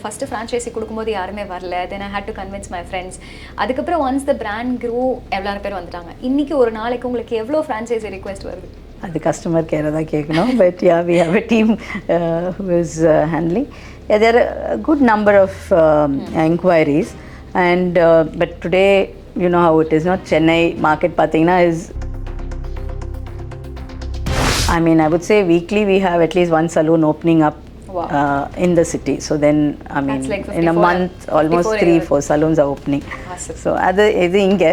First franchisee கொடுக்கும்போது யாருமே வரல. Then I had to convince my friends. அதுக்கப்புறம் ஒன்ஸ் த பிராண்ட் க்ரூ எவ்வளோ பேர் வந்துட்டாங்க. இன்றைக்கி ஒரு நாளைக்கு உங்களுக்கு எவ்வளோ ஃப்ரான்ச்சைஸி ரிக்வெஸ்ட் வருது? அது கஸ்டமர் கேரை தான் கேட்கணும். But yeah, we have a team who is handling. Yeah, there are a good number of inquiries and but today you know how it is, not Chennai market pathina is, I mean I would say weekly we have at least one salon opening up. Wow. In the city. So then I mean like in a month almost 3-4 salons are opening. Awesome. So adu inge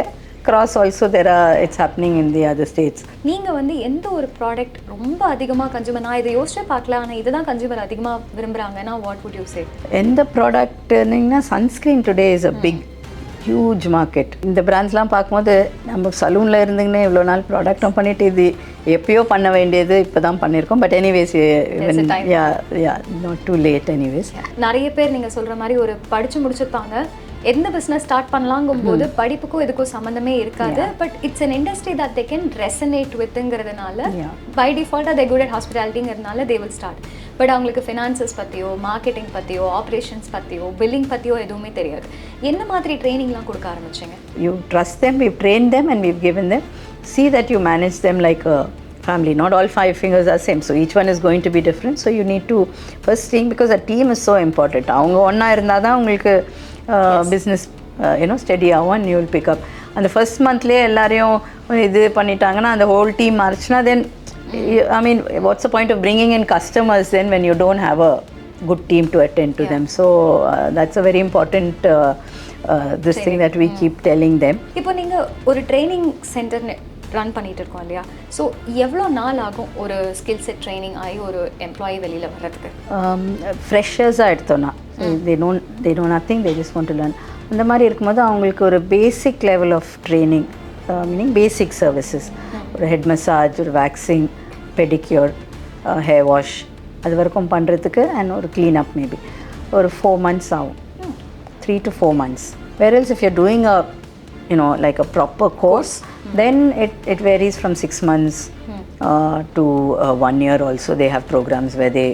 cross also there are, it's happening in the other states. நீங்க வந்து எந்த ஒரு product ரொம்ப அதிகமாக consumer, நான் இதை யோசிச்சே பார்க்கல ஆனால் இதுதான் கன்சூமர் அதிகமாக விரும்புகிறாங்கன்னா வாட் வுட் யூ சே? எந்த ப்ராடக்ட்னா sunscreen today is a big huge market. இந்த பிராண்ட்ஸ்லாம் பார்க்கும்போது நம்ம சலூனில் இருந்துங்கன்னே இவ்வளோ நாள் ப்ராடக்டும் பண்ணிவிட்டு இது எப்பயோ பண்ண வேண்டியது இப்போ தான் பண்ணியிருக்கோம். But anyways not too late. Anyways நிறைய பேர் நீங்கள் சொல்கிற மாதிரி ஒரு படித்து முடிச்சிருப்பாங்க, எந்த பிஸ்னஸ் ஸ்டார்ட் பண்ணலாங்கும் போது படிப்புக்கும் இதுக்கும் சம்மந்தமே இருக்காது. But it's an industry that they can resonate வித்துங்கிறதுனால பை டிஃபால்ட்டாக தே குட் அட் ஹாஸ்பிட்டாலிட்டிங்கிறதுனால தே வில் ஸ்டார்ட். பட் அவங்களுக்கு ஃபினான்சஸ் பற்றியோ மார்க்கெட்டிங் பற்றியோ ஆப்ரேஷன்ஸ் பற்றியோ பில்லிங் பற்றியோ எதுவுமே தெரியாது. என்ன மாதிரி ட்ரைனிங்லாம் கொடுக்க ஆரம்பிச்சிங்க? You trust them, we've trained them and we've given them, see that you manage them like a family. Not all 5 fingers are same, so each one is going to be different. So you need to first think, because a team is so important. அவங்க ஒன்றா இருந்தால் தான் உங்களுக்கு business study ஆகும் and you will pick up. அந்த first மந்த்லேயே எல்லாரையும் இது பண்ணிட்டாங்கன்னா அந்த ஹோல் டீம் மாறிச்சுன்னா then I mean what's the point of bringing in customers then when you don't have a good team to attend to them? So that's a very important this thing that we keep telling them. இப்போ நீங்கள் ஒரு training centre run பண்ணிட்டு இருக்கோம் இல்லையா, so எவ்வளோ நாள் ஆகும் ஒரு ஸ்கில் செட் ட்ரைனிங் ஆகி ஒரு எம்ப்ளாயி வெளியில் வர்றதுக்கு? ஃப்ரெஷர்ஸாக எடுத்தோன்னா they know nothing, they just want to learn. அந்த மாதிரி இருக்கும்போது அவங்களுக்கு ஒரு basic level of training, meaning basic services, ஒரு ஹெட் மசாஜ், ஒரு வேக்சிங், பெடிக்யூர், ஹேர் வாஷ், அது வரைக்கும் பண்ணுறதுக்கு அண்ட் ஒரு க்ளீனப் மேபி ஒரு 4 months ஆகும். 3 to 4 months. Whereas if you're doing a like a proper course, then it varies from 6 months to 1 year also. They have programs where they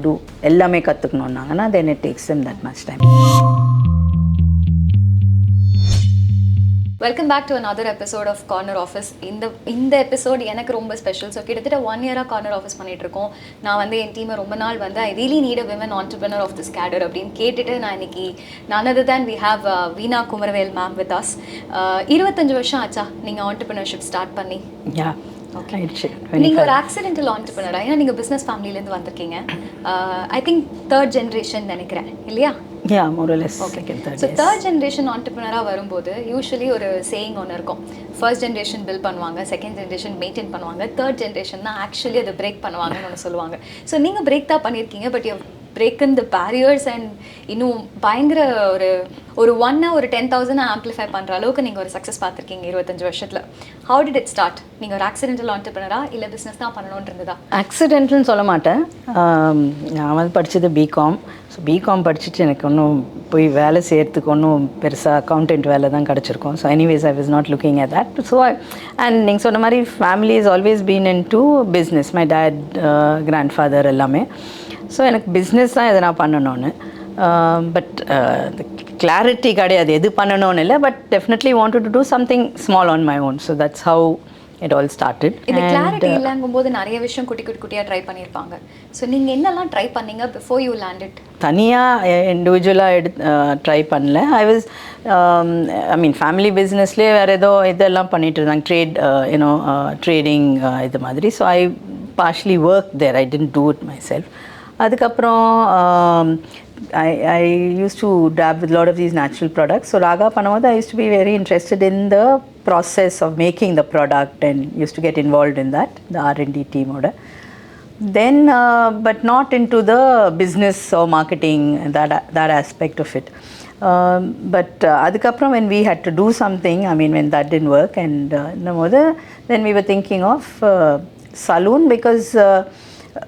do ellame kattukkonnaanga, then it takes them that much time. Welcome back to another episode of corner office. இந்த episode எனக்கு ரொம்ப special. So கிட்டத்தட்ட 1 year corner office பண்ணிகிட்ருக்கோம். நான் வந்து என் டீமை ரொம்ப நாள் வந்து I really need a women entrepreneur of this cadre அப்படின்னு கேட்டுட்டு நான் இன்னைக்கு none other than we have Veena Kumaravel ma'am with us. 25 வருஷம் ஆச்சா நீங்கள் ஆண்டர்பிரினர்ஷிப் ஸ்டார்ட் பண்ணி? Yeah. ஓகே, நீங்கள் ஒரு ஆக்சிடென்டல் ஆண்டர்பிரினரா? ஏன்னா நீங்கள் பிஸ்னஸ் ஃபேமிலியிலேருந்து வந்திருக்கீங்க. ஐ திங்க் 3rd generation நினைக்கிறேன் இல்லையா? Yeah, more or less. Okay. So 3rd generation entrepreneur வரும்போது யூஸ்வலி ஒரு சேயிங் ஒன்று இருக்கும். ஃபர்ஸ்ட் ஜென்ரேஷன் பில்ட் பண்ணுவாங்க, செகண்ட் ஜென்ரேஷன் மெயின்டைன் பண்ணுவாங்க, 3rd generation தான் ஆக்சுவலி அதை பிரேக் பண்ணுவாங்கன்னு ஒன்று சொல்லுவாங்க. ஸோ நீங்கள் பிரேக் தான் பண்ணியிருக்கீங்க, but you broken the barriers and இன்னும் பயங்கர ஒரு 10,000 ஆம்பிளிஃபை பண்ணுற அளவுக்கு நீங்கள் ஒரு சக்ஸஸ் பார்த்துருக்கீங்க 25 வருஷத்தில். How did it start? நீங்கள் ஒரு ஆக்சிடென்டல் ஆண்டர்பிரினரா இல்லை பிஸ்னஸ் தான் பண்ணணும்னு இருந்ததா? ஆக்சிடென்ட்னு சொல்ல மாட்டேன். நான் வந்து படித்தது பிகாம். ஸோ பிகாம் படிச்சுட்டு எனக்கு ஒன்றும் போய் வேலை செய்கிறதுக்கு ஒன்றும் பெருசாக அக்கௌண்டன்ட் வேலை தான் கிடச்சிருக்கோம். So anyways I was not looking at that. So and நீங்கள் சொன்ன மாதிரி family is always been into business. My dad, grandfather எல்லாமே. ஸோ எனக்கு பிஸ்னஸ் தான் எதனா பண்ணணும்னு. பட் கிளாரிட்டி கிடையாது எது பண்ணணும்னு இல்லை. But definitely wanted to do something small on my own. So that's how it all started. இந்த கிளாரிட்டி இல்லங்கும்போது நிறைய விஷயம் குட்டியாக ட்ரை பண்ணியிருப்பாங்க. ஸோ நீங்கள் என்னெல்லாம் ட்ரை பண்ணீங்க பிஃபோர் யூ லேண்டட்? தனியாக இண்டிவிஜுவலாக ட்ரை பண்ணல. ஐ மீன் ஃபேமிலி பிஸ்னஸ்லேயே வேறு ஏதோ இதெல்லாம் பண்ணிட்டு இருந்தாங்க, ட்ரேடிங் இது மாதிரி. So I partially work there, I tend to it myself. அதுக்கப்புறம் I used to dab with a lot of these natural products. So Raga Panamada, I used to be very interested in the process of making the product and used to get involved in that, the R&D team order. Then, but not into the business or marketing, that aspect of it. But adukapram when we had to do something, I mean when that didn't work, and then we were thinking of Salon, because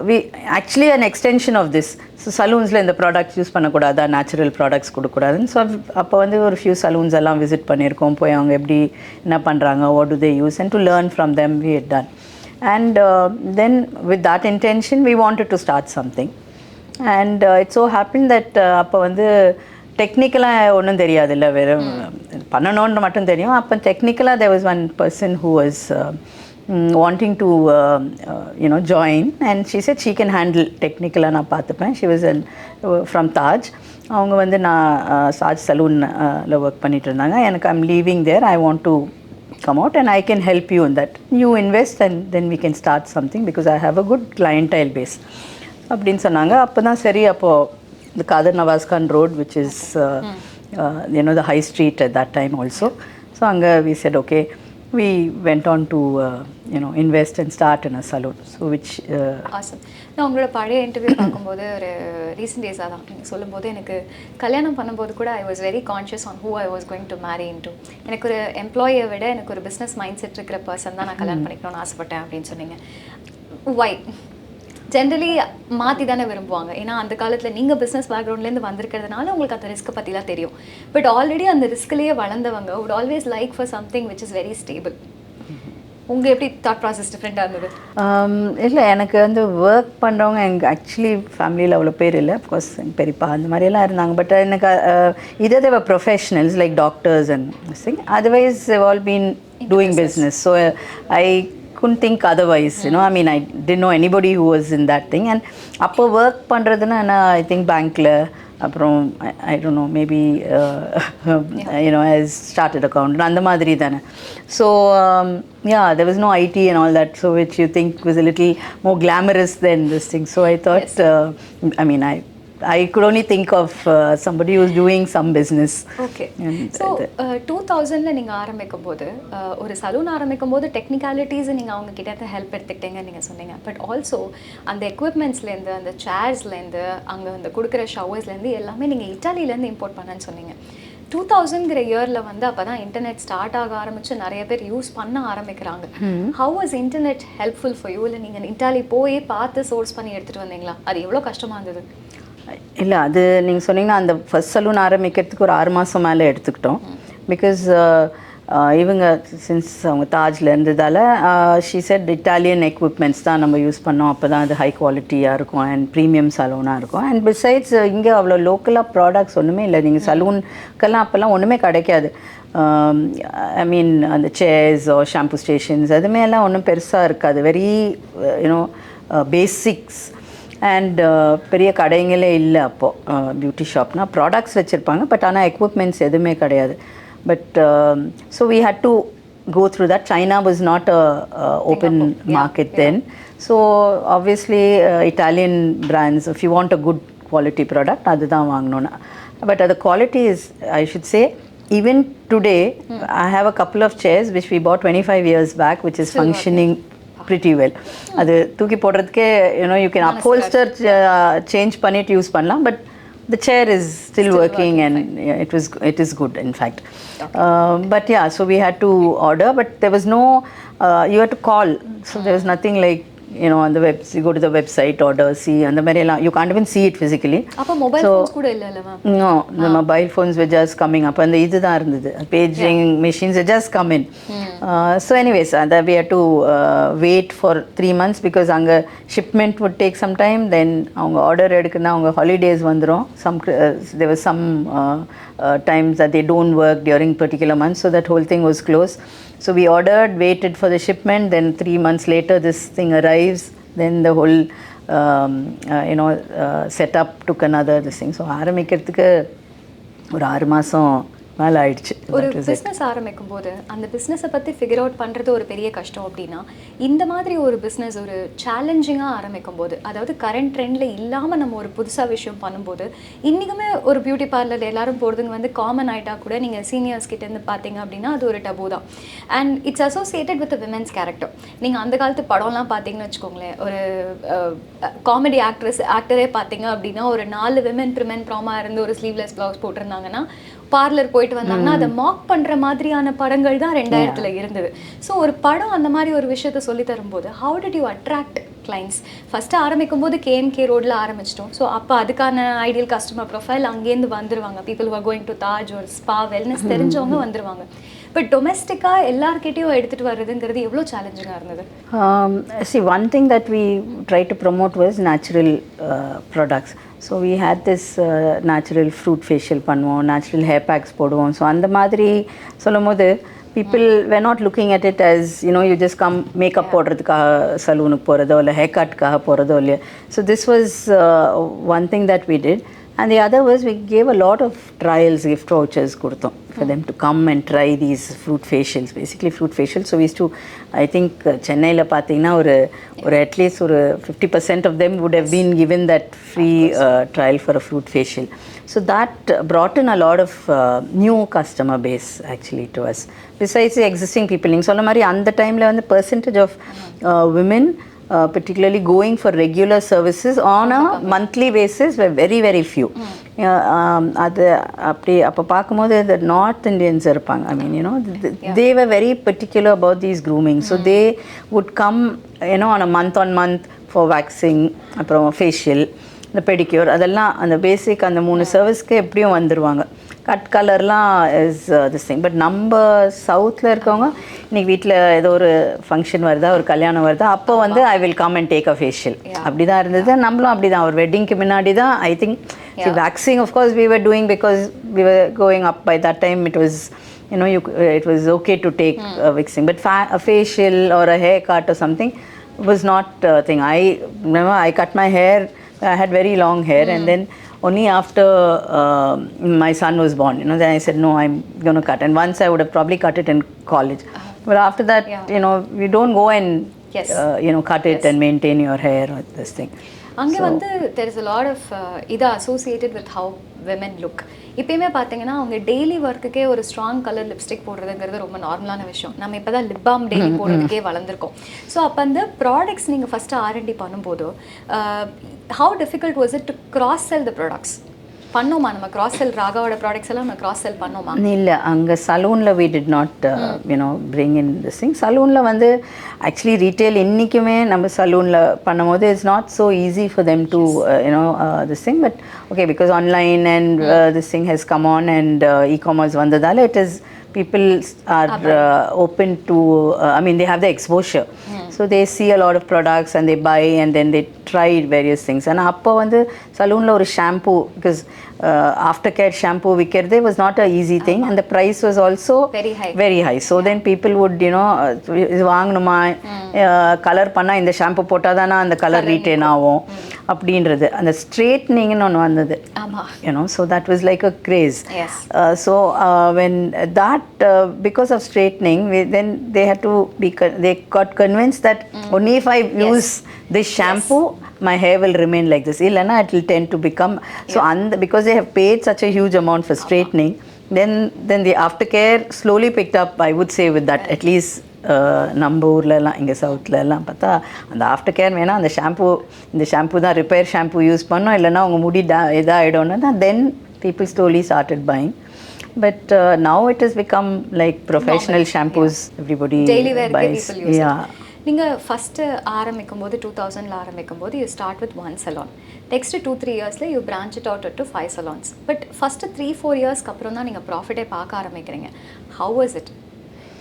we actually an extension of this. So saloons la இந்த products use பண்ணக்கூடாதா, natural products கொடுக்கூடாதுன்னு. So அப்போ வந்து ஒரு few salons எல்லாம் visit பண்ணியிருக்கோம். போய் அவங்க எப்படி என்ன பண்ணுறாங்க, what do they use, and to learn from them we had done. And then with that intention we wanted to start something. And it's so happen that அப்போ வந்து டெக்னிக்கலாக ஒன்றும் தெரியாதுல்ல, வெறும் பண்ணணுன்னு மட்டும் தெரியும். அப்போ டெக்னிக்கலாக there was one person who was wanting to join, and she said she can handle technically. நான் பார்த்துப்பேன். she was from Taj. அவங்க வந்து நான் சாஜ் சலூனில் ஒர்க் பண்ணிட்டு இருந்தாங்க. எனக்கு I'm leaving there, I want to come out and I can help you in that. You invest and then we can start something because I have a good clientele base. அப்படின்னு சொன்னாங்க. அப்போ தான் சரி, அப்போது the Kadir Nawaz Khan Road, which is the high street at that time also. So அங்கே we said okay, we went on to invest and start in a salon. So which awesome. நான் உங்களோட பழைய interview பார்க்கும்போது ஒரு recent டேஸாக தான் நீங்கள் சொல்லும்போது எனக்கு கல்யாணம் பண்ணும்போது கூட I was very conscious on who I was going to marry into. எனக்கு ஒரு எம்ப்ளாயை விட எனக்கு ஒரு பிஸ்னஸ் மைண்ட் செட் இருக்கிற பர்சன் தான் நான் கல்யாணம் பண்ணிக்கணும்னு ஆசைப்பட்டேன் அப்படின்னு சொன்னீங்க. வை ஜென்ரலி மாற்றி தானே விரும்புவாங்க. ஏன்னா அந்த காலத்தில் நீங்கள் பிஸ்னஸ் பேக்ரவுண்ட்லேருந்து வந்திருக்கிறதுனால உங்களுக்கு அந்த ரிஸ்க்கை பற்றிலாம் தெரியும். பட் ஆல்ரெடி அந்த ரிஸ்க்லேயே வளர்ந்தவங்க would always like for something which is very stable. உங்கள் எப்படி தாட் ப்ராசஸ் டிஃப்ரெண்ட்டாக இருந்தது? இல்லை, எனக்கு வந்து ஒர்க் பண்ணுறவங்க எங்கள் ஆக்சுவலி ஃபேமிலியில் அவ்வளோ பேர் இல்லை. அஃப்கோர்ஸ் எங்கள் பெரியப்பா அந்த மாதிரியெல்லாம் இருந்தாங்க. பட் எனக்கு இதே they were professionals like doctors and thing. Otherwise all been doing business. So I couldn't think otherwise, I mean, I didn't know anybody who was in that thing. And அப்போ ஒர்க் பண்ணுறதுன்னா I think பேங்க்கில், அப்புறம் I don't know, maybe as started accountant அந்த மாதிரி தானே. So yeah, there was no IT and all that, so which you think was a little more glamorous than this thing. So I thought, I mean, I could only think of somebody who's doing some business. Okay. So 2000ல நீங்கள் ஆரம்பிக்கும் போது ஒரு salon ஆரம்பிக்கும் போது technicalities நீங்கள் அவங்க கிட்ட help எடுத்துக்கிட்டீங்கன்னு நீங்கள் சொன்னீங்க. பட் ஆல்சோ அந்த எக்யூப்மெண்ட்ஸ்லேருந்து, அந்த சேர்ஸ்லேருந்து, அங்கே அந்த கொடுக்குற ஷவர்ஸ்லேருந்து எல்லாமே நீங்கள் இட்டாலியிலேருந்து இம்போர்ட் பண்ணேன்னு சொன்னீங்க. 2000ங்கிற இயரில் வந்து அப்போ தான் இன்டர்நெட் ஸ்டார்ட் ஆக ஆரம்பித்து நிறைய பேர் யூஸ் பண்ண ஆரம்பிக்கிறாங்க. How was internet helpful for you? இல்லை நீங்கள் இட்டாலி போய் பார்த்து சோர்ஸ் பண்ணி எடுத்துகிட்டு வந்தீங்களா? அது எவ்வளோ கஷ்டமாக இருந்தது? இல்லை, அது நீங்கள் சொன்னீங்கன்னா அந்த ஃபர்ஸ்ட் சலூன் ஆரம்பிக்கிறதுக்கு ஒரு 6 மாதம் மேலே எடுத்துக்கிட்டோம். பிகாஸ் இவங்க சின்ஸ் அவங்க தாஜில் இருந்ததால் ஷீ செட் இட்டாலியன் எக்யூப்மெண்ட்ஸ் தான் நம்ம யூஸ் பண்ணோம். அப்போ தான் அது ஹை குவாலிட்டியாக இருக்கும் அண்ட் ப்ரீமியம் சலூனாக இருக்கும். அண்ட் பிசைட்ஸ் இங்கே அவ்வளோ லோக்கலாக ப்ராடக்ட்ஸ் ஒன்றுமே இல்லை. நீங்கள் சலூனுக்கெல்லாம் அப்போல்லாம் ஒன்றுமே கிடைக்காது. ஐ மீன் அந்த சேர்ஸ் ஷாம்பு ஸ்டேஷன்ஸ் அதுமே எல்லாம் ஒன்றும் பெருசாக இருக்காது. Very basics. அண்ட் பெரிய கடைங்களே இல்லை அப்போது. பியூட்டி ஷாப்னா ப்ராடக்ட்ஸ் வச்சுருப்பாங்க, பட் ஆனால் எக்யூப்மெண்ட்ஸ் எதுவுமே கிடையாது. But so we had to go through that. China was not a open market then. So obviously Italian brands, if you want a good quality product, adha vaanganona. But the quality is, I should say, even today I have a couple of chairs which we bought 25 years back, which is functioning pretty well. அது தூக்கி போடுறதுக்கே you can upholster change பண்ணிட்டு use பண்ணலாம். But the chair is still working and it is good in fact. But yeah, so we had to order, but there was no you had to call, so there was nothing like on the web, you go to the website, order, see, and the very you can't even see it physically. appo mobile phones kuda illa alla ma'am? No, the mobile phones were just coming up and idu da irundhudu, paging machines had just come in. So anyways, we had to wait for 3 months because anga shipment would take some time. Then avanga order edukuna avanga holidays vandrum. There was some times that they don't work during particular months, so that whole thing was closed. So we ordered, waited for the shipment, then 3 months later this thing arrives, then the whole setup took another this thing. So ஆரம்பிக்கிறதுக்கு ஒரு 6 மாதம் மேலே ஆயிடுச்சு. ஒரு business ஆரம்பிக்கும் போது அந்த பிஸ்னஸை பற்றி ஃபிகர் அவுட் பண்ணுறது ஒரு பெரிய கஷ்டம். அப்படின்னா இந்த மாதிரி ஒரு பிஸ்னஸ் ஒரு சேலஞ்சிங்காக ஆரம்பிக்கும் போது, அதாவது கரண்ட் ட்ரெண்டில் இல்லாமல் நம்ம ஒரு புதுசாக விஷயம் பண்ணும்போது, இன்றைக்குமே ஒரு பியூட்டி பார்லர் எல்லாரும் போகிறதுங்க வந்து காமன் ஆகிட்டா கூட நீங்கள் சீனியர்ஸ் கிட்டேருந்து பார்த்தீங்க அப்படின்னா அது ஒரு டபு தான். And it's associated with women's character. நீங்கள் அந்த காலத்து படம்லாம் பார்த்தீங்கன்னு வச்சுக்கோங்களேன், ஒரு காமெடி ஆக்டரே பார்த்தீங்க அப்படின்னா ஒரு 4 விமென் ப்ரிமென் ப்ராமா இருந்து ஒரு ஸ்லீவ்லெஸ் ப்ளவுஸ் போட்டிருந்தாங்கன்னா பார்லர் போயிட்டு வந்தாங்கன்னா அதை மாக் பண்ணுற மாதிரியான படங்கள் தான் 2000ல் இருந்தது. ஸோ ஒரு படம் அந்த மாதிரி ஒரு விஷயத்த சொல்லி தரும்போது how did you attract clients? First ஆரம்பிக்கும் போது KMK ரோடில் ஆரம்பிச்சிட்டோம். ஸோ அப்போ அதுக்கான ஐடியல் கஸ்டமர் ப்ரொஃபைல் அங்கேருந்து வந்துடுவாங்க. People are going to Taj ஒரு ஸ்பா வெல்னஸ் தெரிஞ்சவங்க வந்துடுவாங்க. பட் டொமெஸ்டிக்காக எல்லார்கிட்டையும் எடுத்துகிட்டு வர்றதுங்கிறது எவ்வளோ சேலஞ்சிங்காக இருந்தது? See, one thing that we tried to promote was natural products. So we had this natural fruit facial பண்ணுவோம், natural hair packs போடுவோம். ஸோ அந்த மாதிரி சொல்லும் போது people were not looking at it as, you know, you just come makeup போடுறதுக்காக சலூனுக்கு போகிறதோ இல்லை hair கட்காக போகிறதோ இல்லையா. So this was one thing that we did. And the other was we gave a lot of trials, gift vouchers கொடுத்தோம் for them to come and try these fruit facials, basically fruit facials. So we used to, I think சென்னையில் பார்த்தீங்கன்னா ஒரு at least ஒரு 50% of them would have been given that free trial for a fruit facial. So that brought in a lot of new customer base actually to us. Besides the existing people, நீங்கள் சொன்ன மாதிரி அந்த டைமில் வந்து percentage of women particularly going for regular services on a monthly basis were very very few. அது அப்படி அப்போ பார்க்கும்போது the North Indians இருப்பாங்க. I mean, you know, they were very particular about these grooming. So they would come, you know, on a month for waxing, அப்புறம் facial, இந்த pedicure, அதெல்லாம் அந்த பேசிக் அந்த 3 சர்வீஸ்க்கு எப்படியும் வந்துடுவாங்க. கட் கலர்லாம் இஸ் திஸ் திங். பட் நம்ம சவுத்தில் இருக்கவங்க இன்றைக்கி வீட்டில் ஏதோ ஒரு ஃபங்க்ஷன் வருதா, ஒரு கல்யாணம் வருதா, அப்போ வந்து I will come and take a facial. அப்படி தான் இருந்தது. நம்மளும் அப்படி தான் ஒரு வெட்டிங்க்கு முன்னாடி தான் I think waxing of course we were doing because we were going up by that time. It was, you know, it was okay to take waxing, but a facial or a haircut or something was not a thing. I remember I cut my hair, I had very long hair, and then only after my son was born, you know, then I said no, I'm going to cut. And once I would have probably cut it in college, but after that, you know, you don't go and you know, cut it and maintain your hair or this thing. அங்கே வந்து there is a lot of இது associated with how women look. இப்போயுமே பார்த்தீங்கன்னா அவங்க daily ஒர்க்குக்கே ஒரு strong colour lipstick போடுறதுங்கிறது ரொம்ப நார்மலான விஷயம். நம்ம இப்போ தான் லிப் பாம் டெய்லி போடுறதுக்கே வளர்ந்துருக்கோம். ஸோ அப்போ அந்த ப்ராடக்ட்ஸ் நீங்கள் ஃபஸ்ட்டு R&D பண்ணும்போது how difficult was it to cross sell the products? பண்ணோமா நம்ம கிராஸ் செல் ராகாவோட ப்ராடக்ட்ஸ் எல்லாம் நம்ம கிராஸ் செல் பண்ணோமா? இல்லை, அங்கே சலூனில் we did not you know, bring in this thing. சலூனில் வந்து ஆக்சுவலி ரீட்டெயில் இன்றைக்குமே நம்ம சலூனில் பண்ணும்போது it's not so easy for them to you know, this thing. But okay, because online and this thing has come on and e-commerce வந்ததால் it is, people are open to I mean, they have the exposure. So they see a lot of products and they buy and then they try various things. And அப்போ வந்து சலூனில் ஒரு shampoo, because after care shampoo விற்கிறதே was not a easy thing, and the price was also very high. So then people would, you know, இது வாங்கணுமா, colour பண்ணால் இந்த shampoo போட்டால் தானே அந்த கலர் ரீட்டைன் ஆகும் அப்படின்றது. அந்த ஸ்ட்ரெயிட்னிங்னு ஒன்று வந்தது, you know, so that was like a craze. So when that because of straightening, then they had to be they got convinced that only if I use this shampoo my hair will remain like this, illana it will tend to become so because they have paid such a huge amount for straightening, then the aftercare slowly picked up, I would say, with that. At least நம்ம ஊர்லலாம் இங்கே சவுத்துலலாம் பார்த்தா அந்த after care வேணால் அந்த shampoo, இந்த shampoo தான் repair shampoo use பண்ணோம், இல்லைன்னா உங்கள் முடி இதாகிடும்னா தான் தென் people slowly started buying. But now it has become like professional shampoos, everybody daily wear buys. People use it. நீங்கள் ஃபஸ்ட்டு ஆரம்பிக்கும்போது 2000 ஆரம்பிக்கும்போது you start with 1 salon. Next 2-3 இயர்ஸில் you branch it out to 5 salons. But first 3-4 இயர்ஸ்க்கு அப்புறம் தான் நீங்கள் ப்ராஃபிட்டே பார்க்க ஆரம்பிக்கிறீங்க. How was it?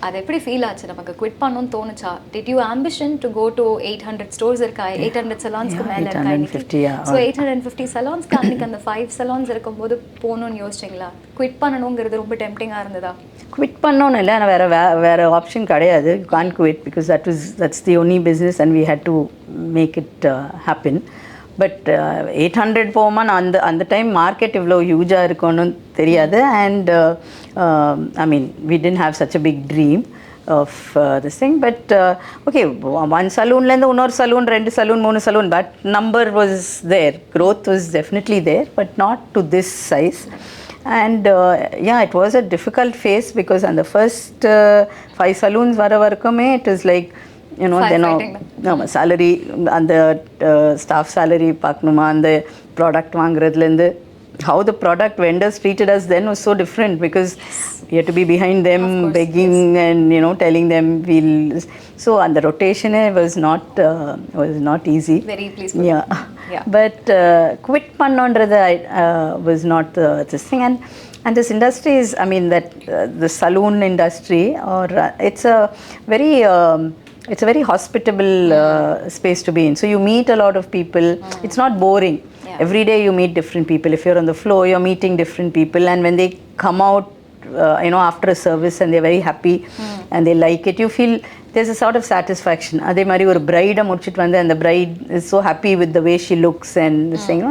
அது எப்படி ஃபீல் ஆச்சு? நமக்கு குவிட் பண்ணணும்னு தோணுச்சா? Did you ambition to go to 800 stores இருக்கா, 800 சலான்ஸ்க்கு மேலே இருக்கா? ஸோ 850 சலான்ஸ்க்கு அன்றைக்கி அந்த 5 சலான்ஸ் இருக்கும்போது போகணுன்னு யோசிச்சிங்களா? குவிட் பண்ணணுங்கிறது ரொம்ப டெம்ப்டிங்காக இருந்ததா? குவிட் பண்ணோன்னு இல்லை, ஆனால் வேறு ஆப்ஷன் கிடையாது. You can't quit because that's the only business and we had to make it happen. But 800 போகுமா, அந்த டைம் மார்க்கெட் இவ்வளோ ஹியூஜாக இருக்கும்னு தெரியாது. And I mean we didn't have such a big dream of this thing. But okay, one saloonலேருந்து இன்னொரு saloon, 2 saloon, 3 saloon, that number was there. Growth was definitely there, but not to this size. And yeah, it was a difficult phase because on the first 5 saloons வர வரைக்குமே it is like, you know, then நம்ம salary, அந்த staff salary பார்க்கணுமா, அந்த product வாங்குறதுலேருந்து how the product vendors treated us then was so different, because we had to be behind them begging and telling them we'll. So and the rotation was not easy. Very pleased. Yeah. But quit pannondradha was not this thing. And this industry is, I mean, that the saloon industry, or it's a very hospitable space to be in. So you meet a lot of people. It's not boring. Every day you meet different people. If you're on the floor, you're meeting different people, and when they come out after a service and they're very happy and they like it, you feel there's a sort of satisfaction. Adhe mari or bride mudichittu vanda, and the bride is so happy with the way she looks and this thing,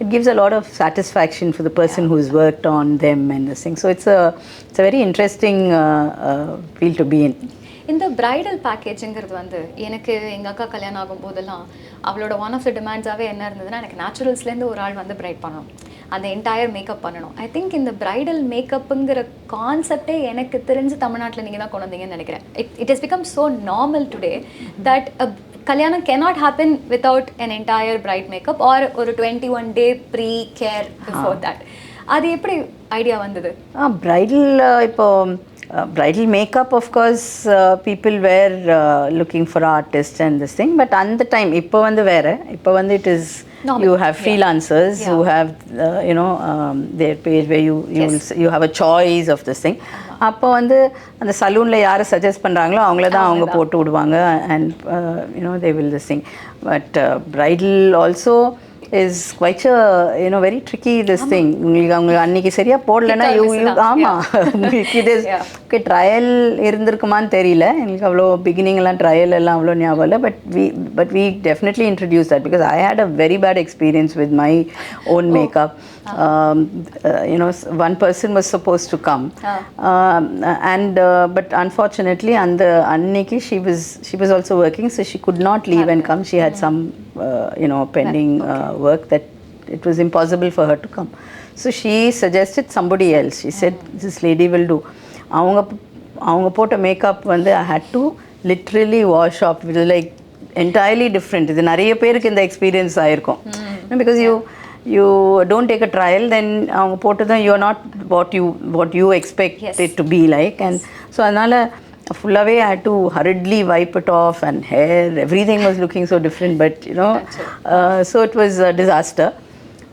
it gives a lot of satisfaction for the person who's worked on them and this thing. So it's a very interesting field to be in. இந்த bridal பேக்கேஜுங்கிறது வந்து எனக்கு எங்கள் அக்கா கல்யாணம் ஆகும் போதெல்லாம் அவளோட one of த டிமாண்ட்ஸாகவே என்ன இருந்ததுன்னா, எனக்கு நேச்சுரல்ஸ்லேருந்து ஒரு ஆள் வந்து பிரைட் பண்ணணும், அந்த என்டையர் மேக்கப் பண்ணணும். ஐ திங்க் இந்த பிரைடல் மேக்கப்புங்கிற கான்செப்டே எனக்கு தெரிஞ்சு தமிழ்நாட்டில் நீங்கள் தான் கொண்டு வந்தீங்கன்னு நினைக்கிறேன். It has become so normal today that கல்யாணம் cannot happen without an entire bride makeup or ஒரு 21 day pre-care before that. அது எப்படி ஐடியா வந்தது? பிரைடல் இப்போ bridal makeup, of course, people were looking for artists and this thing, but at the time ipo vandu vera, ipo vandu it is normal. You have freelancers who have their page where you have a choice of this thing. அப்போ வந்து அந்த சலூனில் யாரை suggest பண்ணுறாங்களோ அவங்கள தான் அவங்க போட்டு விடுவாங்க, and they will this thing. But bridal also is quite a very tricky this thing. உங்களுக்கு அவங்க அன்னைக்கு சரியா போடலன்னா ஆமா உங்களுக்கு இது ட்ரையல் இருந்திருக்குமான்னு தெரியல. எனக்கு அவ்வளோ பிகினிங்லாம் ட்ரையல் எல்லாம் அவ்வளோ ஞாபகம் இல்லை. But we definitely introduced that, because I had a very bad experience with my own makeup. One person was supposed to come, but unfortunately anniki she was also working, so she could not leave and come. She had some pending work that it was impossible for her to come. So she suggested somebody else. She said this lady will do. அவங்க போட்ட makeup வந்து I had to literally wash off. It was like entirely different. இது நிறைய பேருக்கு இந்த experience ஆயிருக்கும். Because you don't take a trial, then அவங்க போட்டதும் you are not what you expect it to be like. And so அதனால ஃபுல்லாகவே I had to hurriedly wipe it off, and hair, everything was looking so different, but so it was a disaster.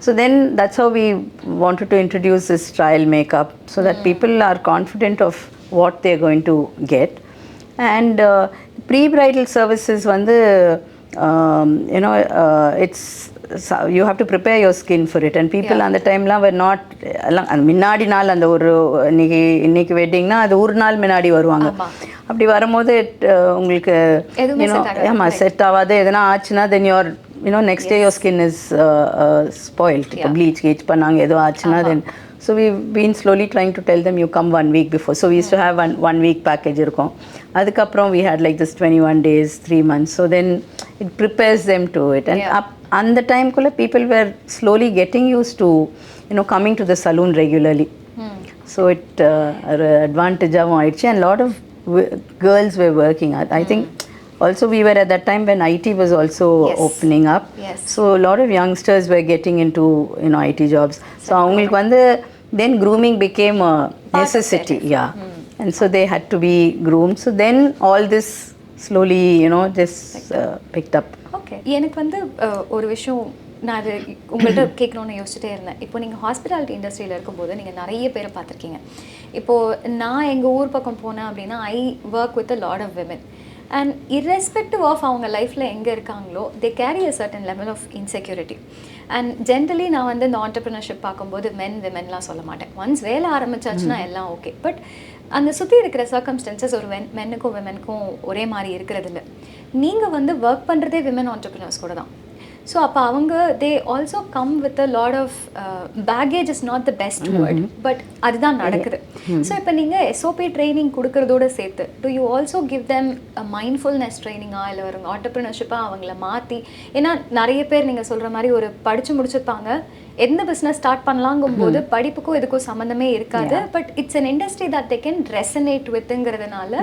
So then that's how we wanted to introduce this trial makeup, so that people are confident of what they're going to get. And pre-bridal services vandu it's you have to prepare your skin for it, and people அந்த டைம்லாம் were not முன்னாடி நாள் அந்த ஒரு இன்னைக்கு வெட்டிங்னா அது ஒரு நாள் முன்னாடி வருவாங்க. அப்படி வரும்போது உங்களுக்கு செட் ஆகாது, எதனா ஆச்சுன்னா then your next day your skin is spoiled. இப்போ ப்ளீச் கீச் பண்ணாங்க ஏதோ ஆச்சுன்னா then so we've been slowly trying to tell them you come 1 week before. So we used to have one week package இருக்கும். அதுக்கப்புறம் we had like this 21 days 3 months. So then it prepares them to it, and அந்த டைம்குள்ள people were slowly getting used to coming to the saloon regularly. So it advantage ஆகும் ஆயிடுச்சு, and lot of girls were working. I think also we were at that time when IT was also opening up. So a lot of youngsters were getting into IT jobs. So avங்களுக்கு வந்து then grooming became a necessity. And so they had to be groomed. So then all this slowly just picked up. Okay, எனக்கு வந்து ஒரு விஷயம் நான் அது உங்கள்கிட்ட கேட்கணுன்னு யோசிச்சுட்டே இருந்தேன். இப்போ நீங்கள் ஹாஸ்பிட்டாலிட்டி இண்டஸ்ட்ரியில் இருக்கும்போது நீங்கள் நிறைய பேரை பார்த்துருக்கீங்க. இப்போது நான் எங்கள் ஊர் பக்கம் போனேன் அப்படின்னா I work with a lot of women, and irrespective of அவங்க லைஃப்பில் எங்கே இருக்காங்களோ they carry a certain level of insecurity. And generally நான் வந்து இந்த ஆண்டர்ப்ரினர்ஷிப் பார்க்கும்போது விமென்லாம் சொல்ல மாட்டேன். ஒன்ஸ் வேலை ஆரம்பிச்சாச்சுன்னா எல்லாம் ஓகே. பட் அந்த சுற்றி இருக்கிற சர்க்கம்ஸ்டன்சஸ் ஒரு மென்னுக்கும் விமெனுக்கும் ஒரே மாதிரி இருக்கிறது இல்லை. நீங்கள் வந்து ஒர்க் பண்ணுறதே விமன் ஆண்டர்ப்ரினர்ஸ் கூட தான். ஸோ அப்போ அவங்க they also come with a lot of baggage is not the best word, but அதுதான் நடக்குது. ஸோ இப்போ நீங்கள் SOP ட்ரைனிங் கொடுக்குறதோடு சேர்த்து do you also give them mindfulness ட்ரைனிங்காக இல்லை ஒரு ஆண்டர்ப்ரினர்ஷிப்பாக அவங்கள மாற்றி, ஏன்னா நிறைய பேர் நீங்கள் சொல்கிற மாதிரி ஒரு படித்து முடிச்சிருப்பாங்க, எந்த பிஸ்னஸ் ஸ்டார்ட் பண்ணலாங்கும்போது படிப்புக்கும் இதுக்கும் சம்மந்தமே இருக்காது. But it's an industry that they can resonate வித்ங்கிறதுனால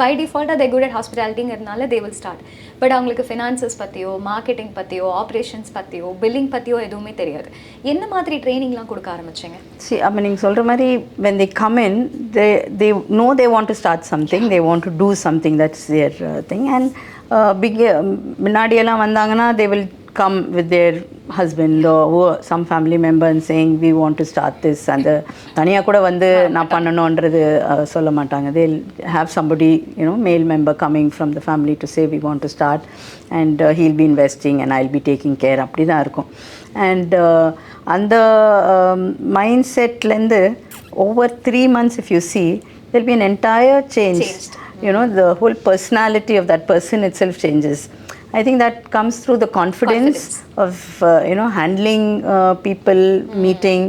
பை டிஃபால்ட்டாக தே குட் அட் ஹாஸ்பிட்டாலிட்டிங்கிறதுனால தே வில் ஸ்டார்ட். பட் அவங்களுக்கு ஃபினான்சஸ் பற்றியோ மார்க்கெட்டிங் பற்றியோ ஆப்ரேஷன்ஸ் பற்றியோ பில்லிங் பற்றியோ எதுவுமே தெரியாது. என்ன மாதிரி ட்ரைனிங்லாம் கொடுக்க ஆரம்பிச்சிங்க? See, அப்போ நீங்கள் சொல்கிற மாதிரி when they come in, they know they want to start something, they want to do something, that's their thing. And முன்னாடியெல்லாம் வந்தாங்கன்னா they will come with their husband or some family member and saying we want to start this, and தனியாக கூட வந்து நான் பண்ணணுன்றது சொல்ல மாட்டாங்க. They'll have somebody, male member coming from the family to say we want to start, and he'll be investing and I'll be taking care. அப்படி தான் இருக்கும். And அந்த மைண்ட்செட்லேருந்து over 3 months if you see, there'll be an entire change. The whole personality of that person itself changes. I think that comes through the confidence of handling people, meeting,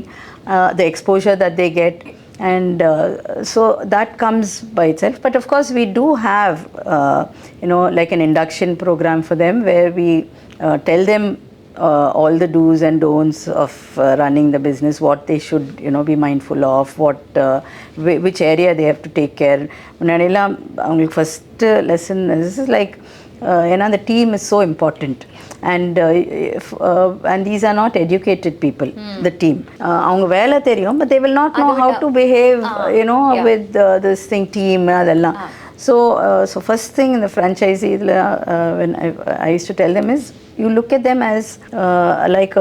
the exposure that they get, and so that comes by itself. But of course we do have like an induction program for them where we tell them all the do's and don'ts of running the business, what they should be mindful of, what which area they have to take care. முன்னாடிலாம் அவங்களுக்கு first lesson, this is like the team is so important, and these are not educated people, the team. அவங்க வேலை தெரியும், but they will not know how to behave with this thing team அதெல்லாம். So first thing in the franchisee when I used to tell them is, you look at them as like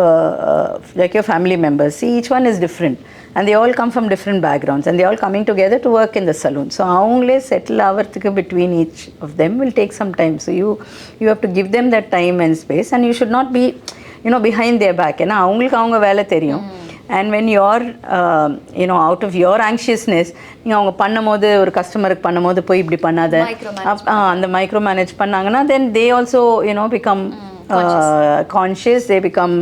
your family members. See, each one is different, and they all come from different backgrounds, and they all coming together to work in the salon. So avangale settle avarthukku between each of them will take some time. So you have to give them that time and space, and you should not be behind their back. ஏன்னா அவங்களுக்கு அவங்க வேலை தெரியும். And when you're out of your anxiousness, நீங்கள் அவங்க பண்ணும்போது ஒரு கஸ்டமருக்கு பண்ணும்போது போய் இப்படி பண்ணாத அந்த மைக்ரோ மேனேஜ் பண்ணாங்கன்னா, then they also become conscious, they become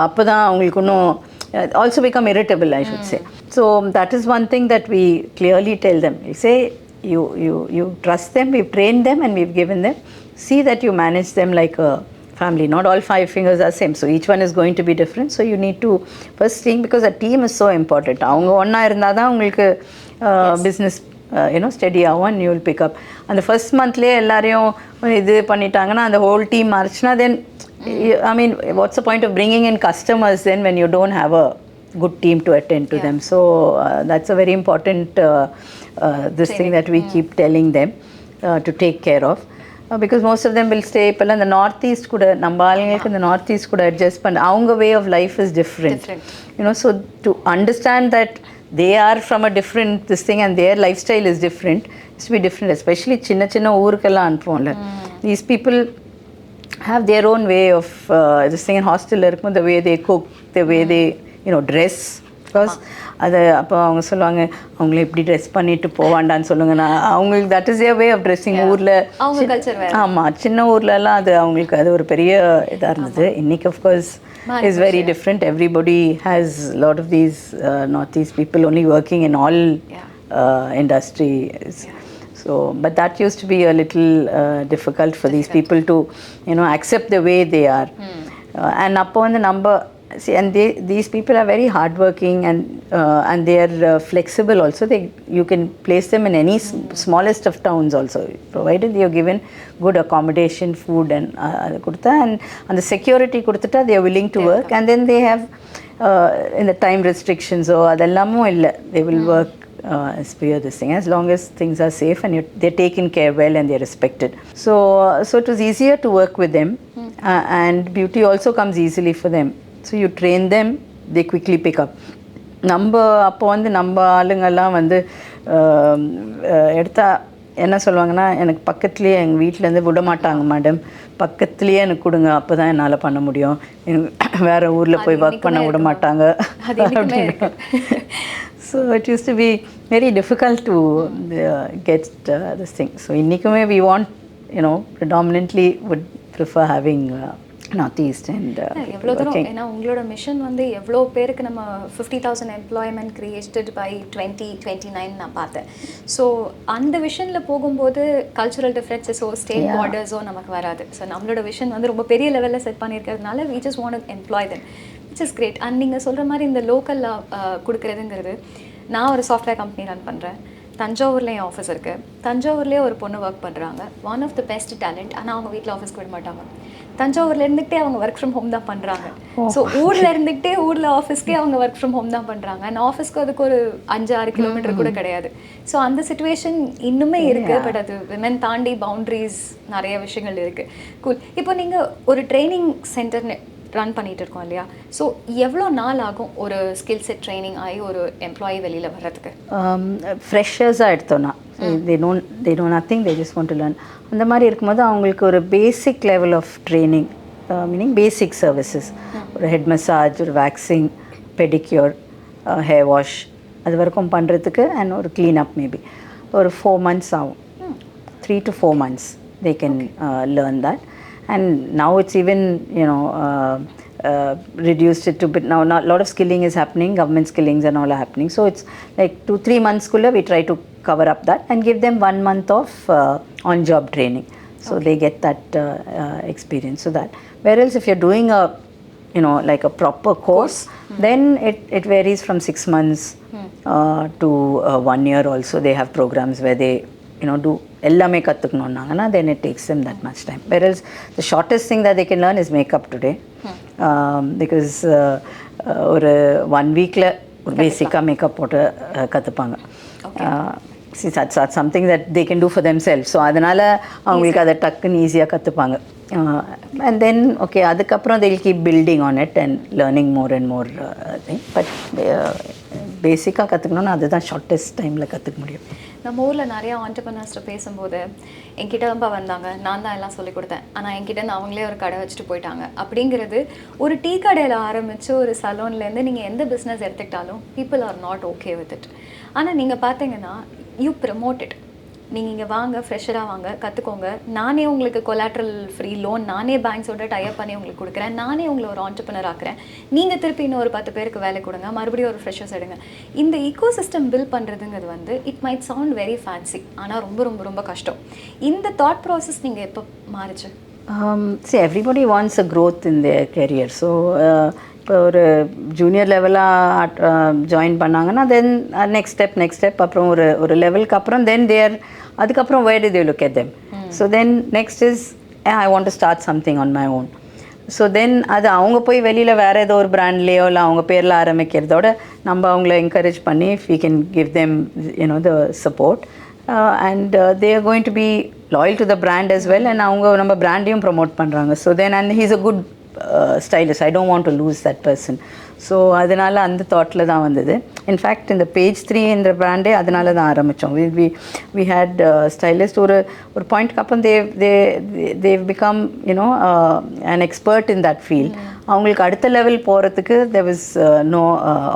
அப்போ தான் அவங்களுக்கு இன்னும் also become irritable, I should say. So that is one thing that we clearly tell them. We say you trust them, we've trained them, and we've given them. See that you manage them like a family. Not all 5 fingers are same, so each one is going to be different. So you need to first think, because a team is so important. அவங்க ஒன்றா இருந்தால் தான் உங்களுக்கு business steady ஆகும், and you will pick up. அந்த first monthலேயே எல்லாரையும் இது பண்ணிட்டாங்கன்னா அந்த whole team மாறிச்சுன்னா, then I mean, what's the point of bringing in customers then when you don't have a good team to attend to them? So that's a very important this thing that we keep telling them to take care of. Because most of them will stay. இப்போல்லாம் இந்த north east கூட நம்ம ஆளுங்களுக்கு இந்த north east கூட adjust பண்ண அவங்க way of life is different. So to understand that they are from a different this thing, and their lifestyle is different, it's to be different. Especially சின்ன ஊருக்கெல்லாம் அனுப்புவோம்ல, these people have their own way of this thing. In hostel இருக்கும், the way they cook, the way they dress, because அது அப்போ அவங்க சொல்லுவாங்க, அவங்கள இப்படி dress பண்ணிட்டு போவாண்டான்னு சொல்லுங்கன்னா, அவங்களுக்கு that is their way of dressing. ஊரில் ஆமாம், சின்ன ஊர்லலாம் அது அவங்களுக்கு அது ஒரு பெரிய இதாக இருந்தது. இன்னைக்கு of course is very different. Everybody has a lot of these northeast people only working in all industries. So but that used to be a little difficult for these people to accept the way they are. And appo the number, see, and these people are very hardworking, and they are flexible also. You can place them in any smallest of towns also, provided you are given good accommodation, food, and the security kudutha, they are willing to work. And then they have in the time restrictions adellamo illa, they will work as per this thing, as long as things are safe and they're taken care well and they're respected. So it was easier to work with them, and beauty also comes easily for them. So you train them, they quickly pick up. நம்ம அப்போ நம்ம ஆளுங்கெல்லாம் எடுத்தா என்ன சொல்லுவாங்கன்னா, எனக்கு பக்கத்துலேயே எங்கள் வீட்டிலேருந்து விட மாட்டாங்க மேடம், பக்கத்துலேயே எனக்கு கொடுங்க, அப்போ தான் என்னால் பண்ண முடியும், வேறு ஊரில் போய் ஒர்க் பண்ண விட மாட்டாங்க அப்படின்னு. So it used to be very difficult to get this thing. So innikume we want, predominantly would prefer having northeast and எவ்வளோ தூரம், ஏன்னா உங்களோட மிஷன் எவ்வளோ பேருக்கு நம்ம 50,000 எம்ப்ளாய்மெண்ட் கிரியேட்டட் பை 2029 நான் பார்த்தேன். ஸோ அந்த விஷனில் போகும்போது கல்ச்சுரல் டிஃப்ரென்சஸோ ஸ்டேட் பார்டர்ஸோ நமக்கு வராது. ஸோ நம்மளோட விஷன் ரொம்ப பெரிய லெவலில் set பண்ணியிருக்கிறதுனால we just want to employ them. which is great. And நீங்கள் சொல்கிற மாதிரி இந்த லோக்கலில் கொடுக்குறதுங்கிறது, நான் ஒரு சாஃப்ட்வேர் கம்பெனி ரன் பண்ணுறேன். தஞ்சாவூரில் என் ஆஃபீஸ் இருக்குது. தஞ்சாவூர்லேயே ஒரு பொண்ணு ஒர்க் பண்ணுறாங்க. One of the best talent. ஆனால் அவங்க வீட்டில் ஆஃபீஸ்க்கு விட மாட்டாங்க. தஞ்சாவூரில் இருந்துகிட்டே அவங்க ஒர்க் ஃப்ரம் ஹோம் தான் பண்ணுறாங்க. ஸோ ஊரில் இருந்துகிட்டே ஊரில் ஆஃபீஸ்க்கே அவங்க ஒர்க் ஃப்ரம் ஹோம் தான் பண்ணுறாங்க. அண்ட் ஆஃபீஸ்க்கு அதுக்கு ஒரு 5-6 கிலோமீட்டர் கூட கிடையாது. ஸோ அந்த சுச்சுவேஷன் இன்னுமே இருக்குது. பட் அது விமென் தாண்டி பவுண்ட்ரிஸ் நிறைய விஷயங்கள் இருக்குது. கூல். இப்போ நீங்கள் ஒரு ட்ரைனிங் சென்டர் ரன் பண்ணிகிட்டு இருக்கோம் இல்லையா? ஸோ எவ்வளோ நாள் ஆகும் ஒரு ஸ்கில் செட் ட்ரைனிங் ஆகி ஒரு எம்ப்ளாயி வெளியில் வர்றதுக்கு? ஃப்ரெஷர்ஸாக எடுத்தோன்னா they know nothing, they just want to learn. அந்த மாதிரி இருக்கும்போது அவங்களுக்கு ஒரு basic level of training, meaning basic services, ஒரு ஹெட் மசாஜ், ஒரு வேக்சிங், பெடிக்யூர், ஹேர் வாஷ், அது வரைக்கும் பண்ணுறதுக்கு அண்ட் ஒரு க்ளீனப் மேபி ஒரு 4 months ஆகும். 3 to 4 months they can learn that. And now it's even, reduced it to bit. Now a lot of skilling is happening, government skillings and all are happening. So it's like 2-3 months kulla we try to cover up that and give them 1 month of on-job training. So they get that experience. So that. Whereas if you're doing a, like a proper course, then it varies from 6 months to 1 year also. They have programs where they do எல்லாமே கற்றுக்கணுன்னாங்கன்னா then it takes them that much time. Whereas the shortest thing that they can learn is makeup today. Because ஒரு 1 weekல ஒரு பேசிக்காக makeup போட்டு கற்றுப்பாங்க. That's something that they can do for themselves. So அதனால் அவங்களுக்கு அதை டக்குன்னு ஈஸியாக கற்றுப்பாங்க. And then okay, அதுக்கப்புறம் they'll keep building on it and learning more and more thing. But பேசிக்காக கற்றுக்கணுன்னா அதுதான் ஷார்ட்டஸ்ட் டைமில் கற்றுக்க முடியும். நம்ம ஊரில் நிறைய ஆண்டர்ப்ரனர்ஸ்ட்டு பேசும்போது என்கிட்ட தான்ப்பா வந்தாங்க, நான் தான் எல்லாம் சொல்லிக் கொடுத்தேன், ஆனால் என்கிட்ட அவங்களே ஒரு கடை வச்சுட்டு போயிட்டாங்க அப்படிங்கிறது. ஒரு டீ கடையில் ஆரம்பித்து ஒரு சலூன்லேருந்து நீங்கள் எந்த பிஸ்னஸ் எடுத்துக்கிட்டாலும் people are not okay with it. ஆனால் நீங்கள் பார்த்தீங்கன்னா யூ ப்ரமோட் இட். நீங்கள் இங்கே வாங்க, ஃப்ரெஷராக வாங்க, கற்றுக்கோங்க, நானே உங்களுக்கு கொலாட்ரல் ஃப்ரீ லோன், நானே பேங்க்ஸோட டைப் பண்ணி உங்களுக்கு கொடுக்குறேன், நானே உங்களை ஒரு ஆண்டர்ப்ரனர் ஆக்குறேன், நீங்கள் திருப்பி இன்னும் ஒரு 10 பேருக்கு வேலை கொடுங்க, மறுபடியும் ஒரு ஃப்ரெஷர்ஸ் எடுங்க. இந்த ஈக்கோ சிஸ்டம் பில்ட் பண்ணுறதுங்கிறது it might sound very fancy, ஆனால் ரொம்ப ரொம்ப ரொம்ப கஷ்டம். இந்த தாட் ப்ராசஸ் நீங்கள் எப்போ மாறுச்சு? See, everybody wants a growth in their career. So இப்போ ஒரு ஜூனியர் லெவலாக ஜாயின் பண்ணாங்கன்னா தென் நெக்ஸ்ட் ஸ்டெப் அப்புறம் ஒரு லெவலுக்கு அப்புறம் தென் அதுக்கப்புறம் where do they look at them? So then next is I want to start something on my own. So then அது அவங்க போய் வெளியில் வேறு ஏதோ ஒரு பிராண்ட்லேயோ இல்லை அவங்க பேரில் ஆரம்பிக்கிறதோட நம்ம அவங்கள என்கரேஜ் பண்ணி if we can give them the support and they are going to be loyal to the brand as well, and அவங்க நம்ம பிராண்டையும் ப்ரொமோட் பண்ணுறாங்க. So then and he's a good stylist, I don't want to lose that person. So அதனால் அந்த தாட்டில் தான் வந்தது. In fact இந்த page 3 என்ற பிராண்டே அதனால தான் ஆரம்பித்தோம். we had stylist ஒரு பாயிண்ட்க்கு அப்புறம் they've become an expert in that field. அவங்களுக்கு அடுத்த லெவல் போகிறதுக்கு there was no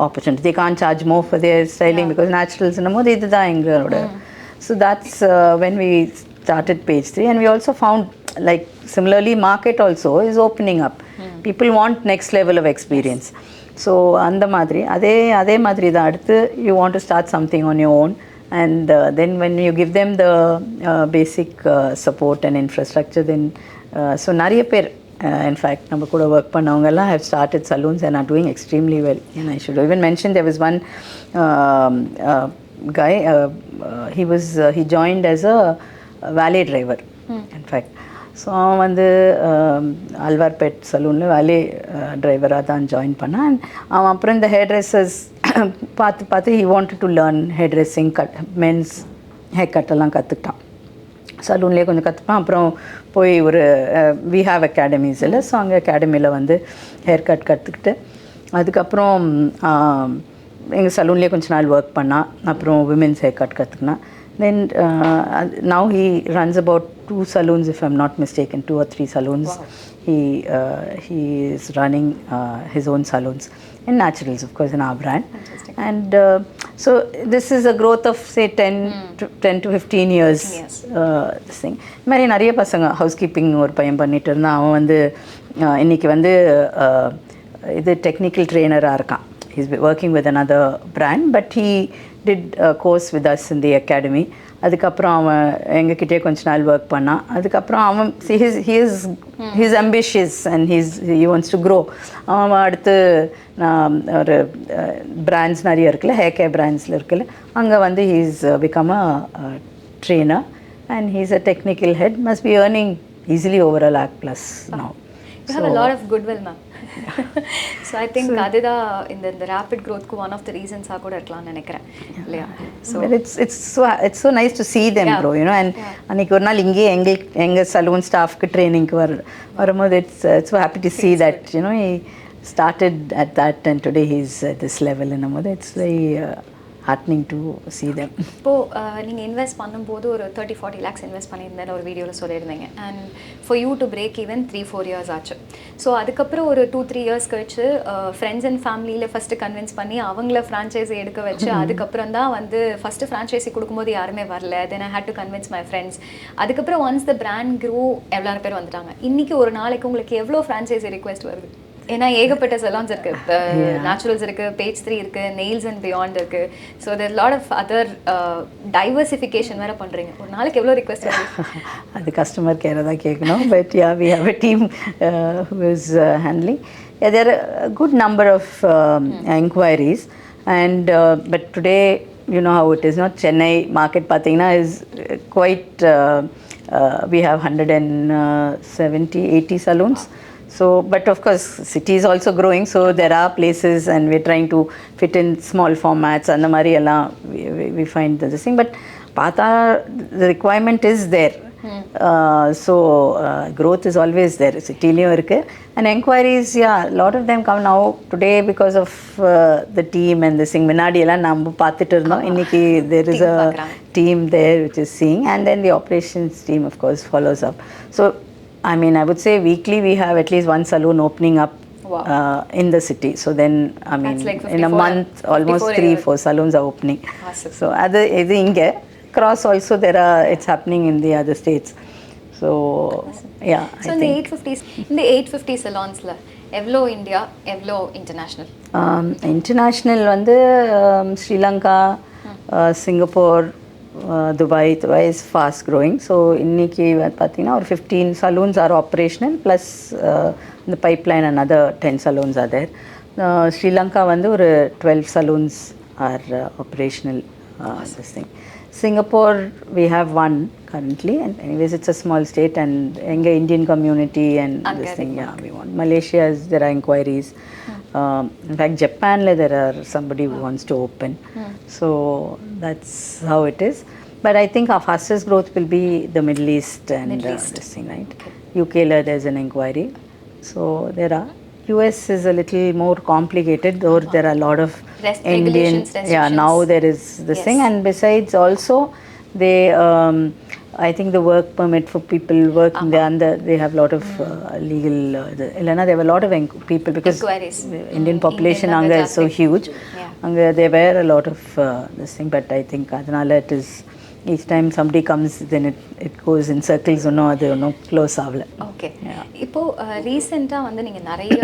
opportunity. They can't charge more for their styling because naturals போது இதுதான் எங்களோட. So that's when we started page 3, and we also found like similarly market also is opening up. People want next level of experience. So அந்த மாதிரி அதே மாதிரி தான் அடுத்து you want to start something on your own, and then when you give them the basic support and infrastructure, then so நிறைய பேர் in fact நம்ம கூட work பண்ணவங்கெல்லாம் have started saloons and are doing extremely well. And I should even mention there was one guy, he joined as a valet driver in fact. So அவன் வந்து அல்வார்பேட் சலூனில் வேலே டிரைவராக தான் join பண்ணான். அவன் அப்புறம் இந்த ஹேர் ட்ரெஸ்ஸர்ஸ் பார்த்து he wanted to learn hair dressing, men's hair கட்டெல்லாம் கற்றுக்கிட்டான். சலூன்லேயே கொஞ்சம் கற்றுப்பான். அப்புறம் போய் ஒரு we have academies இல்லை, ஸோ அங்கே அகாடமியில் வந்து ஹேர் கட் கற்றுக்கிட்டு அதுக்கப்புறம் எங்கள் சலூன்லேயே கொஞ்ச நாள் ஒர்க் பண்ணான். அப்புறம் விமென்ஸ் ஹேர் கட் கற்றுக்கினான். Then now he runs about 2 saloons, if I'm not mistaken, 2 or 3 saloons. Wow. He is running his own saloons in naturals, of course, in our brand. And so this is a growth of say 10 to 15 years. This thing. மாதிரி நிறைய பசங்க housekeeping ஒரு பையன் பண்ணிட்டு இருந்தான். அவன் வந்து இன்னைக்கு வந்து இது டெக்னிக்கல் ட்ரெயினராக இருக்கான். He's working with another brand, but he did a course with us in the academy. அதுக்கப்புறம் அவன் எங்ககிட்டே கொஞ்ச நாள் ஒர்க் பண்ணான். அதுக்கப்புறம் அவன் he's ambitious and he wants to grow. அவன் அடுத்து நான் ஒரு பிராண்ட்ஸ் நிறைய இருக்குல்ல, ஹேர் கேர் பிராண்ட்ஸில் இருக்குல்ல, அங்கே வந்து he's become a trainer and he's a technical head, must be earning easily over $1 lakh plus now. You have a lot of goodwill, ma'am. So I think அதுதான் இந்த rapid growthக்கு one of the reasons கூட இருக்கலாம்னு நினைக்கிறேன் இல்லையா? So it's so nice to see them grow, you know. And அன்னைக்கு ஒரு நாள் இங்கே எங்க சலூன் ஸ்டாஃப்க்கு ட்ரைனிங்க்கு வரும்போது it's so happy to see that, you know, he started at that and today he's at this level. And it's very heartening to see them. இப்போ நீங்கள் invest பண்ணும்போது ஒரு 30-40 lakhs இன்வெஸ்ட் பண்ணியிருந்தேன் ஒரு வீடியோவில் சொல்லியிருந்தீங்க. And for you to break even 3-4 years ஆச்சு. So அதுக்கப்புறம் ஒரு 2-3 years கழிச்சு ஃப்ரெண்ட்ஸ் அண்ட் ஃபேமிலியில் ஃபஸ்ட்டு கன்வின்ஸ் பண்ணி அவங்கள ஃப்ரான்ச்சைஸி எடுக்க வச்சு அதுக்கப்புறம் தான் வந்து ஃபஸ்ட்டு ஃப்ரான்ச்சைஸி கொடுக்கும்போது யாருமே வரல. Then I had to convince my friends. அதுக்கப்புறம் ஒன்ஸ் த பிராண்ட் க்ரூ எவ்வளோ பேர் வந்துட்டாங்க. இன்றைக்கி ஒரு நாளைக்கு உங்களுக்கு எவ்வளோ ஃப்ரான்ச்சைஸி ரிக்வெஸ்ட் வருது? ஏன்னா ஏகப்பட்ட சலான்ஸ் இருக்கு, நேச்சுரல்ஸ் இருக்கு, பேஜ் 3 இருக்கு, நெயில்ஸ் அண்ட் பியாண்ட் இருக்கு. So there lot of other diversification வேற பண்றீங்க. ஒரு நாளைக்கு எவ்வளோ ரிக்வெஸ்ட் வருது? அது கஸ்டமர் கேரை தான் கேட்கணும். But yeah, we have a team who is handling. Yeah, there are a good number of inquiries and but today, you know how it is, not Chennai market பார்த்தீங்கன்னா is quite we have 170-80 salons. So, but of course, city is also growing, so there are places and we're trying to fit in small formats. And the mari alla we find this thing, but pata the requirement is there. So growth is always there. City liyum irukku and enquiries, yeah, a lot of them come now today because of the team and this thing. Minadi ella nambu paatittu irundom, inniki there is a team there which is seeing, and then the operations team of course follows up. So I mean, I would say weekly we have at least one salon opening up. Wow. In the city. So then, I mean, like in a month, almost 3-4 salons are opening. Awesome. So other inge cross also there are, it's happening in the other states. So awesome. Yeah. So in the 850 salons la evlo India, evlo international? International வந்து Sri Lanka, Singapore, Dubai is fast growing. So இன்னைக்கு பார்த்தீங்கன்னா ஒரு 15 saloons are operational plus in the pipeline another 10 saloons are there. Sri Lanka வந்து ஒரு 12 saloons are operational. This thing. Singapore we have one currently, and anyways it's a small state and enga Indian community and this thing, yeah, we want. Malaysia there are inquiries. In fact Japan there are somebody who wants to open. So that's how it is. But I think our fastest growth will be the Middle East and this thing, right? Okay. UK there's an inquiry. So there are. US is a little more complicated, though there are a lot of Indian. Yeah, now there is this thing, and besides also they. I think the work permit for people working there under, they have a lot of legal. Elena, there were a lot of people because Indian population anga is so huge. Anga there were a lot of this thing, but I think adanala it is. Each time somebody comes, then it goes in circles. அது ஒன்றும் close ஆகல. Okay, இப்போது ரீசெண்டாக வந்து நீங்கள் நிறைய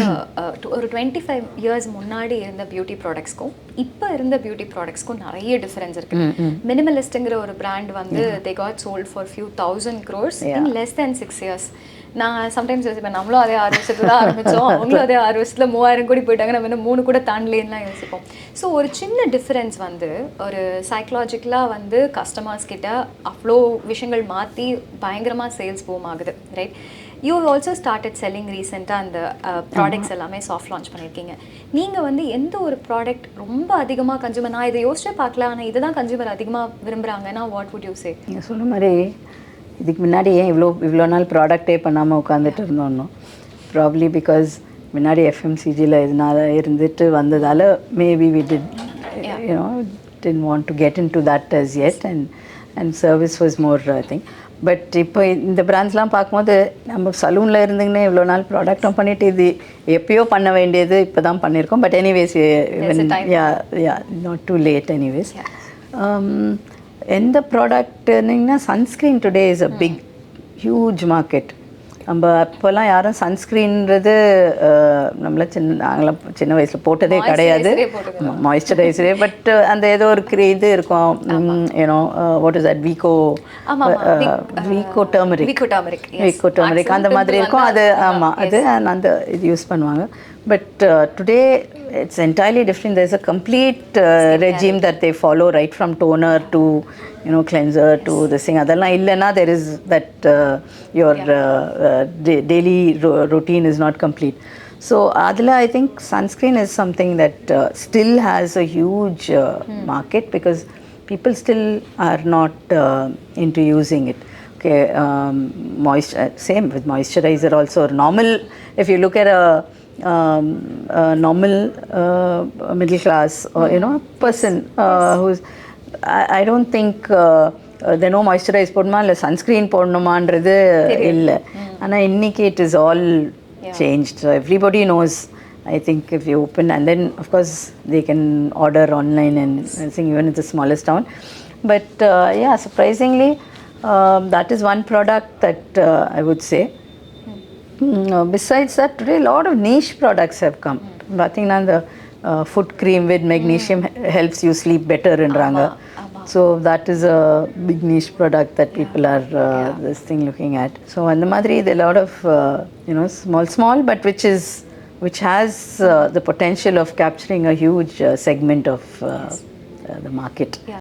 ஒரு 25 years முன்னாடி இருந்த பியூட்டி ப்ராடக்ட்ஸ்க்கும் இப்போ இருந்த பியூட்டி ப்ராடக்ட்ஸ்க்கும் நிறைய டிஃபரன்ஸ் இருக்குது. மினிமலிஸ்ட்டுங்கிற ஒரு பிராண்ட் வந்து they got sold for few thousand crores in less than 6 years. நான் சம்டைம்ஸ் யோசிப்பேன், நம்மளும் அதே 6 வருஷத்துல தான் ஆரம்பித்தோம், அவங்களும் அதே 6 வருஷத்தில் 3000 கோடி போயிட்டாங்க, நம்ம இன்னும் 3 கூட தாண்டலேன்னுலாம் யோசிப்போம். ஸோ ஒரு சின்ன டிஃப்ரென்ஸ் வந்து ஒரு சைக்கலாஜிக்கலாக வந்து கஸ்டமர்ஸ் கிட்ட அவ்வளோ விஷயங்கள் மாற்றி பயங்கரமாக சேல்ஸ் பூம் ஆகுது, right? You also started selling ரீசெண்டாக அந்த ப்ராடக்ட்ஸ் எல்லாமே சாஃப்ட் லான்ச் பண்ணியிருக்கீங்க. நீங்கள் வந்து எந்த ஒரு ப்ராடக்ட் ரொம்ப அதிகமாக கன்சூமர், நான் இதை யோசிச்சே பார்க்கல ஆனால் இதை தான் கன்சூமர் அதிகமாக விரும்புகிறாங்கன்னா வாட் வுட் யூ சே? நீங்கள் சொன்ன மாதிரி இதுக்கு முன்னாடி ஏன் இவ்வளோ நாள் ப்ராடக்டே பண்ணாமல் உட்காந்துட்டு இருந்தோம்? ப்ராப்ளி பிகாஸ் முன்னாடி எஃப்எம்சிஜியில் இதனால இருந்துட்டு வந்ததால் maybe we did didn't want to get into that as yet, and service was more thing. But இப்போ இந்த பிராண்ட்ஸ்லாம் பார்க்கும்போது நம்ம சலூனில் இருந்துங்கன்னே இவ்வளோ நாள் ப்ராடக்டும் பண்ணிவிட்டு இது எப்பயோ பண்ண வேண்டியது இப்போ தான் பண்ணியிருக்கோம். But anyways not too late anyways. எந்த ப்ராடக்ட்னிங்கன்னா sunscreen today is a big huge market. நம்ம அப்போல்லாம் யாரும் சன்ஸ்க்ரீன்றது நம்மள நாங்களாம் சின்ன வயசில் போட்டதே கிடையாது, மாய்ஸ்சரைசரே. பட் அந்த ஏதோ ஒரு இது இருக்கும், you know what is that, Vicco turmeric அந்த மாதிரி இருக்கும். அது ஆமாம், அது அந்த இது யூஸ் பண்ணுவாங்க. But today it's entirely different. There's a complete regime that they follow, right from toner to cleanser to this thing. Adalla illana there is that your daily routine is not complete. So adla I think sunscreen is something that still has a huge market, because people still are not into using it. Okay, same with moisturizer also. Normal, if you look at a normal middle class or person who's I don't think they know moisturize போடணுமா இல்லை sunscreen போடணுமான்றது இல்லை. ஆனால் இன்னைக்கு it is all changed, so everybody knows. I think if you open, and then of course they can order online and I think even in the smallest town. But yeah, surprisingly that is one product that I would say. Besides that, today a lot of niche products have come. I think now the foot cream with magnesium helps you sleep better in Ranga. So that is a big niche product that people are this thing looking at. So and the madri, there are a lot of small, but which has the potential of capturing a huge segment of the market.